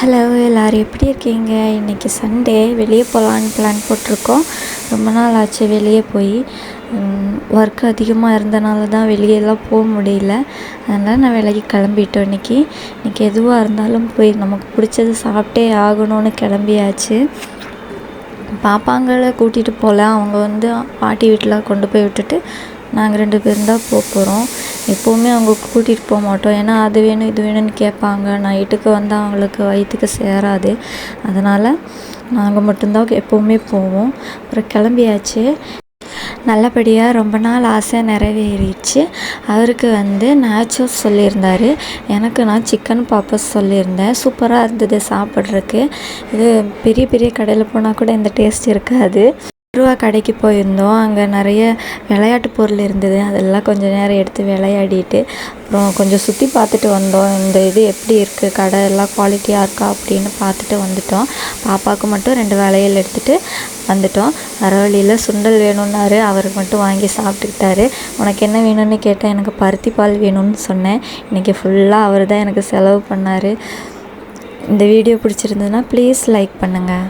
Hello எல்லோரும் எப்படி இருக்கீங்க? இன்றைக்கி சண்டே வெளியே போகலான்னு பிளான் போட்டிருக்கோம். ரொம்ப நாள் ஆச்சு வெளியே போய். ஒர்க் அதிகமாக இருந்தனால தான் வெளியெல்லாம் போக முடியல. அதனால் நான் வேலைக்கு கிளம்பிட்டோம். இன்றைக்கி எதுவாக இருந்தாலும் போய் நமக்கு பிடிச்சது சாப்பிட்டே ஆகணும்னு கிளம்பியாச்சு. பாப்பாங்களை கூட்டிகிட்டு போகல. அவங்க பாட்டி வீட்டில் கொண்டு போய் விட்டுட்டு நாங்கள் 2 பேரும் தான் போகிறோம். எப்போவுமே அவங்க கூட்டிகிட்டு போக மாட்டோம். ஏன்னா அது வேணும் இது வேணும்னு கேட்பாங்க. நைட்டுக்கு வந்தால் அவங்களுக்கு வயிற்றுக்கு சேராது. அதனால் நாங்கள் மட்டும்தான் எப்போவுமே போவோம். அப்புறம் கிளம்பியாச்சு. நல்லபடியாக ரொம்ப நாள் ஆசை நிறைவேறிடுச்சு. அவருக்கு நேச்சோஸ் சொல்லியிருந்தார். நான் சிக்கன் பாப்பஸ் சொல்லியிருந்தேன். சூப்பராக இருந்தது சாப்பிட்றதுக்கு. இது பெரிய பெரிய கடையில் போனால் கூட இந்த டேஸ்ட் இருக்காது. ரூபா கடைக்கு போயிருந்தோம். அங்கே நிறைய விளையாட்டு பொருள் இருந்தது. அதெல்லாம் கொஞ்சம் நேரம் எடுத்து விளையாடிட்டு அப்புறம் கொஞ்சம் சுற்றி பார்த்துட்டு வந்தோம். இந்த இது எப்படி இருக்குது, கடை எல்லாம் குவாலிட்டியாக இருக்கா அப்படின்னு பார்த்துட்டு வந்துட்டோம். பாப்பாவுக்கு மட்டும் 2 வளையல் எடுத்துகிட்டு வந்துட்டோம். வர வழியில் சுண்டல் வேணும்னாரு. அவருக்கு மட்டும் வாங்கி சாப்பிட்டுக்கிட்டாரு. உனக்கு என்ன வேணும்னு கேட்டேன். எனக்கு பருத்தி பால் வேணும்னு சொன்னேன். இன்றைக்கி ஃபுல்லாக அவர் தான் எனக்கு செலவு பண்ணார். இந்த வீடியோ பிடிச்சிருந்ததுன்னா ப்ளீஸ் லைக் பண்ணுங்கள்.